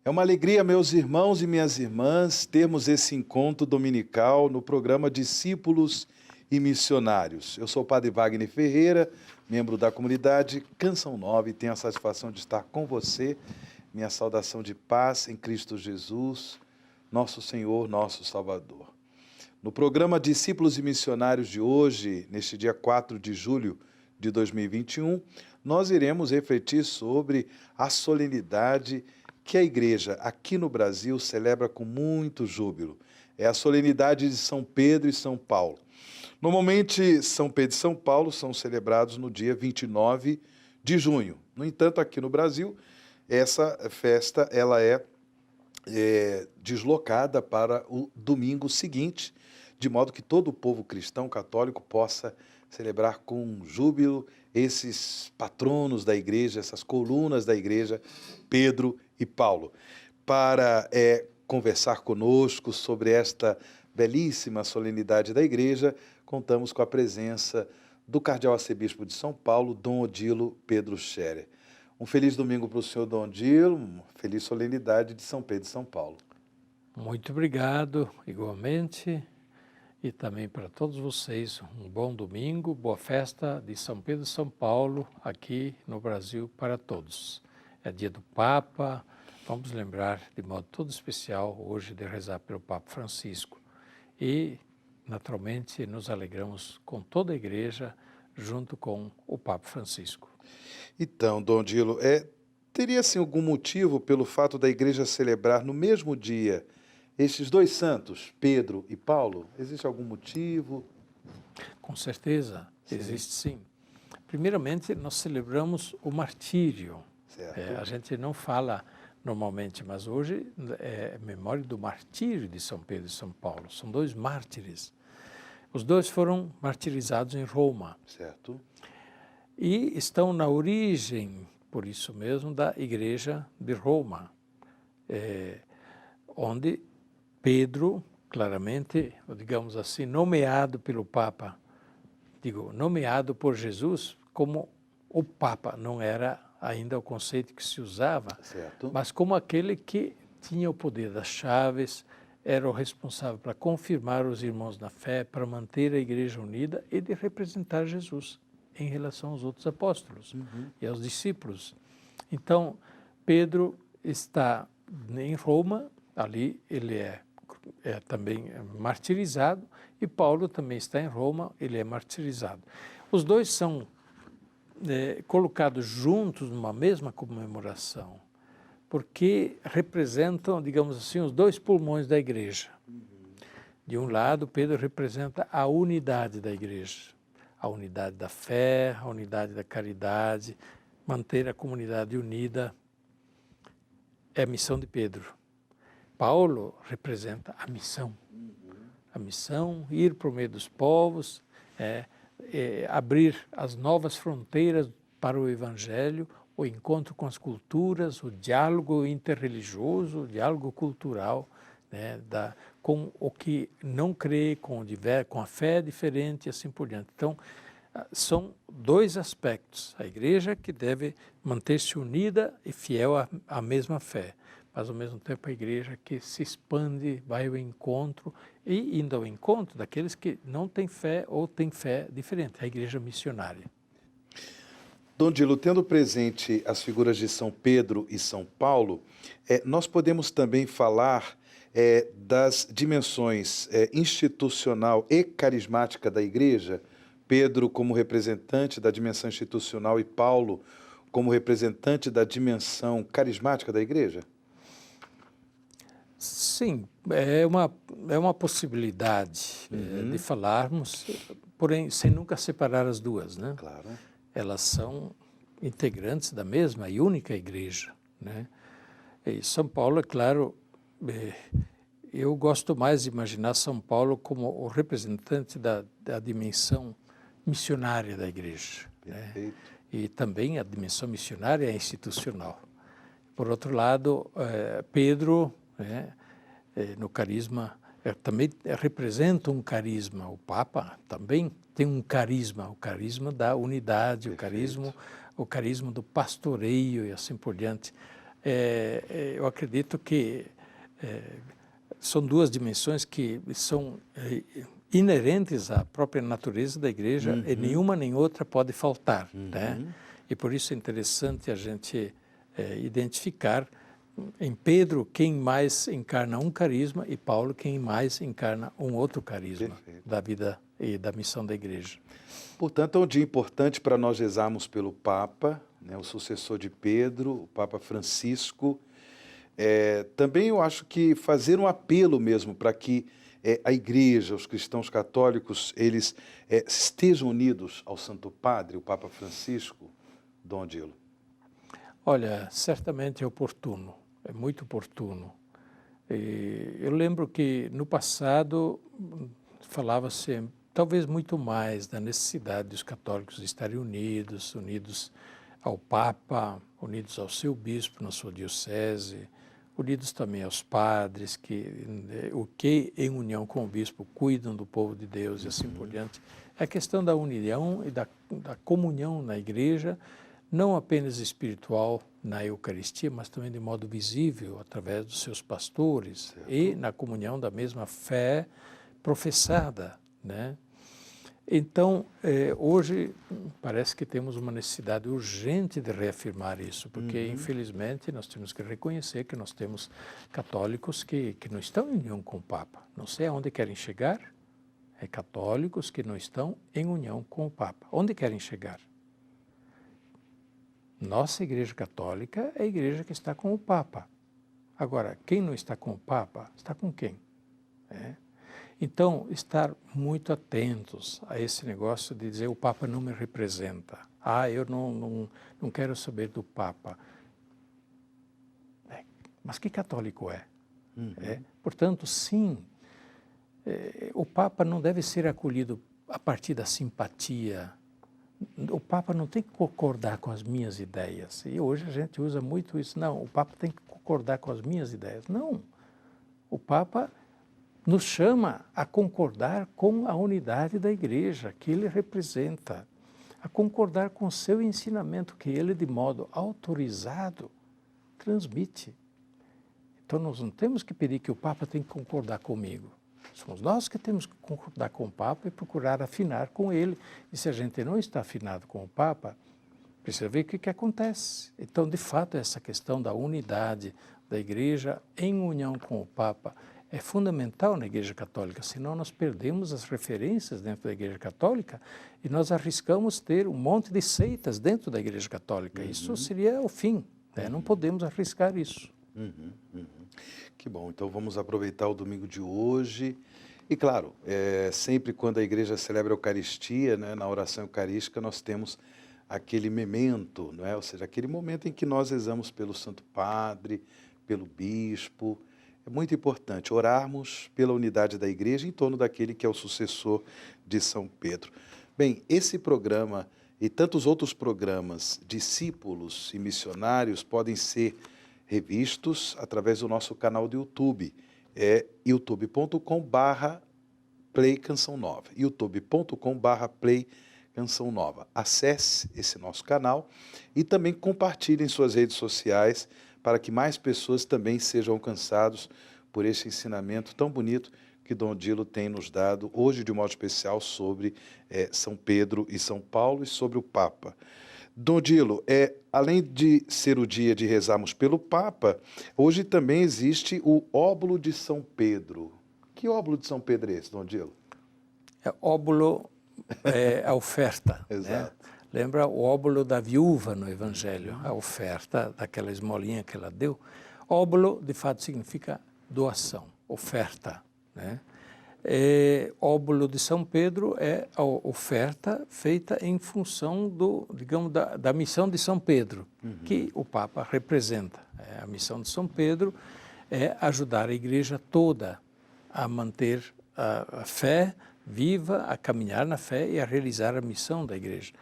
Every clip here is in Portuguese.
É uma alegria, meus irmãos e minhas irmãs, termos esse encontro dominical no programa Discípulos e Missionários. Eu sou o Padre Wagner Ferreira, membro da comunidade Canção Nova, e tenho a satisfação de estar com você. Minha saudação de paz em Cristo Jesus, nosso Senhor, nosso Salvador. No programa Discípulos e Missionários de hoje, neste dia 4 de julho de 2021, nós iremos refletir sobre a solenidade que a igreja aqui no Brasil celebra com muito júbilo. É a solenidade de São Pedro e São Paulo. Normalmente, São Pedro e São Paulo são celebrados no dia 29 de junho. No entanto, aqui no Brasil, essa festa ela é deslocada para o domingo seguinte, de modo que todo o povo cristão católico possa celebrar com júbilo esses patronos da igreja, essas colunas da igreja, Pedro e Paulo. Para conversar conosco sobre esta belíssima solenidade da igreja, contamos com a presença do cardeal arcebispo de São Paulo, Dom Odilo Pedro Scherer. Um feliz domingo para o senhor, Dom Odilo, uma feliz solenidade de São Pedro e São Paulo. Muito obrigado, igualmente, e também para todos vocês, um bom domingo, boa festa de São Pedro e São Paulo, aqui no Brasil, para todos. É dia do Papa, vamos lembrar de modo todo especial hoje de rezar pelo Papa Francisco. E, naturalmente, nos alegramos com toda a igreja, junto com o Papa Francisco. Então, Dom Odilo, teria assim, algum motivo pelo fato da igreja celebrar no mesmo dia estes dois santos, Pedro e Paulo? Existe algum motivo? Com certeza, existe sim. Primeiramente, nós celebramos o martírio. Certo. A gente não fala normalmente, mas hoje é memória do martírio de São Pedro e São Paulo. São dois mártires. Os dois foram martirizados em Roma. Certo. E estão na origem, por isso mesmo, da Igreja de Roma, onde Pedro, claramente, digamos assim, nomeado pelo Papa, nomeado por Jesus como o Papa, não era ainda o conceito que se usava, Certo. mas como aquele que tinha o poder das chaves, era o responsável para confirmar os irmãos na fé, para manter a igreja unida e de representar Jesus em relação aos outros apóstolos e aos discípulos. Então, Pedro está em Roma, ali ele é também martirizado, e Paulo também está em Roma, ele é martirizado. Os dois são colocados juntos numa mesma comemoração, porque representam, digamos assim, os dois pulmões da igreja. De um lado, Pedro representa a unidade da igreja, a unidade da fé, a unidade da caridade, manter a comunidade unida é a missão de Pedro. Paulo representa a missão, ir para o meio dos povos, abrir as novas fronteiras para o Evangelho, o encontro com as culturas, o diálogo interreligioso, o diálogo cultural, né, com o que não crê, com a fé diferente e assim por diante. Então, são dois aspectos. A igreja que deve manter-se unida e fiel à mesma fé, mas ao mesmo tempo a igreja que se expande, vai ao encontro e indo ao encontro daqueles que não têm fé ou têm fé diferente, a igreja missionária. Dom Odilo, tendo presente as figuras de São Pedro e São Paulo, nós podemos também falar das dimensões institucional e carismática da igreja, Pedro como representante da dimensão institucional e Paulo como representante da dimensão carismática da igreja? Sim, é uma possibilidade de falarmos, porém sem nunca separar as duas, né? Claro. Elas são integrantes da mesma e única igreja, né? E São Paulo, é claro, eu gosto mais de imaginar São Paulo como o representante da dimensão missionária da igreja, né? E também a dimensão missionária é institucional. Por outro lado, Pedro, no carisma, também representa um carisma. O Papa também tem um carisma, o carisma da unidade, o carisma do pastoreio e assim por diante. eu acredito que são duas dimensões que são inerentes à própria natureza da igreja, e nenhuma nem outra pode faltar, né? E por isso é interessante a gente identificar em Pedro quem mais encarna um carisma e Paulo quem mais encarna um outro carisma. Perfeito. Da vida e da missão da igreja. Portanto, é um dia importante para nós rezarmos pelo Papa, né, o sucessor de Pedro, o Papa Francisco. Também eu acho que fazer um apelo mesmo para que a igreja, os cristãos católicos, eles estejam unidos ao Santo Padre, o Papa Francisco, Dom Odilo. Olha, certamente é oportuno, é muito oportuno. Eu lembro que no passado falava-se talvez muito mais da necessidade dos católicos estarem unidos ao Papa, unidos ao seu bispo na sua diocese, unidos também aos padres, que em união com o bispo cuidam do povo de Deus e assim por diante. É a questão da união e da comunhão na igreja, não apenas espiritual na Eucaristia, mas também de modo visível, através dos seus pastores, certo. E na comunhão da mesma fé professada, né? Então, hoje parece que temos uma necessidade urgente de reafirmar isso, porque infelizmente nós temos que reconhecer que nós temos católicos que não estão em união com o Papa. Não sei aonde querem chegar, católicos que não estão em união com o Papa. Onde querem chegar? Nossa Igreja Católica é a igreja que está com o Papa. Agora, quem não está com o Papa, está com quem? Então, estar muito atentos a esse negócio de dizer o Papa não me representa. Eu não quero saber do Papa. Mas que católico é? Portanto, sim, o Papa não deve ser acolhido a partir da simpatia. O Papa não tem que concordar com as minhas ideias. E hoje a gente usa muito isso. Não, o Papa tem que concordar com as minhas ideias. Não. O Papa nos chama a concordar com a unidade da igreja que ele representa, a concordar com o seu ensinamento que ele, de modo autorizado, transmite. Então, nós não temos que pedir que o Papa tenha que concordar comigo. Somos nós que temos que concordar com o Papa e procurar afinar com ele. E se a gente não está afinado com o Papa, precisa ver o que acontece. Então, de fato, essa questão da unidade da igreja em união com o Papa é fundamental na Igreja Católica, senão nós perdemos as referências dentro da Igreja Católica e nós arriscamos ter um monte de seitas dentro da Igreja Católica. Isso seria o fim, né? Não podemos arriscar isso. Que bom, então vamos aproveitar o domingo de hoje. E claro, sempre quando a igreja celebra a Eucaristia, né, na oração eucarística, nós temos aquele memento, não é? Ou seja, aquele momento em que nós rezamos pelo Santo Padre, pelo Bispo. É muito importante orarmos pela unidade da igreja em torno daquele que é o sucessor de São Pedro. Bem, esse programa e tantos outros programas, discípulos e missionários, podem ser revistos através do nosso canal do YouTube. É youtube.com/Play Canção Nova. youtube.com/Play Canção Nova. Acesse esse nosso canal e também compartilhe em suas redes sociais para que mais pessoas também sejam alcançados por esse ensinamento tão bonito que Dom Odilo tem nos dado, hoje de modo especial, sobre São Pedro e São Paulo e sobre o Papa. Dom Odilo, além de ser o dia de rezarmos pelo Papa, hoje também existe o óbolo de São Pedro. Que óbolo de São Pedro é esse, Dom Odilo? Óbolo é a oferta. Exato. Né? Lembra o óbolo da viúva no Evangelho, a oferta daquela esmolinha que ela deu. Óbolo, de fato, significa doação, oferta, né? Óbolo de São Pedro é a oferta feita em função da missão de São Pedro, que o Papa representa. A missão de São Pedro é ajudar a igreja toda a manter a fé viva, a caminhar na fé e a realizar a missão da igreja.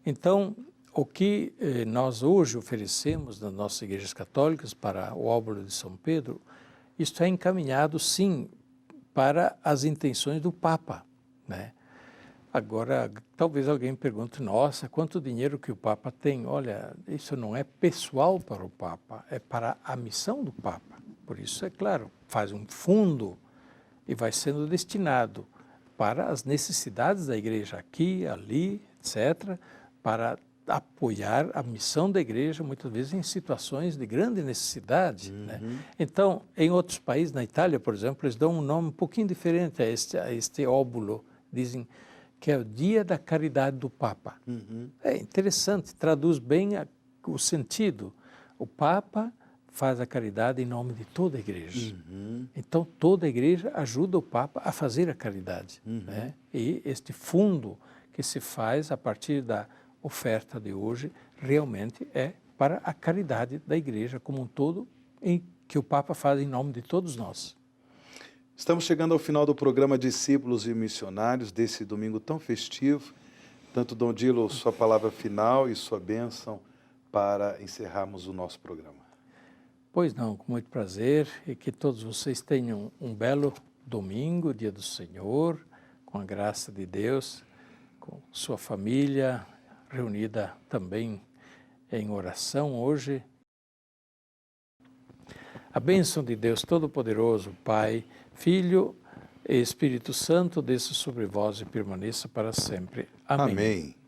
Então, o que nós hoje oferecemos nas nossas igrejas católicas para o óbolo de São Pedro, isto é encaminhado, sim, para as intenções do Papa, né? Agora, talvez alguém pergunte, nossa, quanto dinheiro que o Papa tem? Olha, isso não é pessoal para o Papa, é para a missão do Papa. Por isso, é claro, faz um fundo e vai sendo destinado para as necessidades da igreja aqui, ali, etc., para apoiar a missão da igreja, muitas vezes em situações de grande necessidade. Né? Então, em outros países, na Itália, por exemplo, eles dão um nome um pouquinho diferente a este óbulo. Dizem que é o Dia da Caridade do Papa. É interessante, traduz bem o sentido. O Papa faz a caridade em nome de toda a igreja. Então, toda a igreja ajuda o Papa a fazer a caridade. Né? E este fundo que se faz a partir da oferta de hoje, realmente é para a caridade da igreja como um todo, que o Papa faz em nome de todos nós. Estamos chegando ao final do programa Discípulos e Missionários, desse domingo tão festivo. Tanto Dom Dilo, sua palavra final e sua bênção para encerrarmos o nosso programa. Pois não, com muito prazer, e que todos vocês tenham um belo domingo, dia do Senhor, com a graça de Deus, com sua família reunida também em oração hoje. A bênção de Deus Todo-Poderoso, Pai, Filho e Espírito Santo, desça sobre vós e permaneça para sempre. Amém. Amém.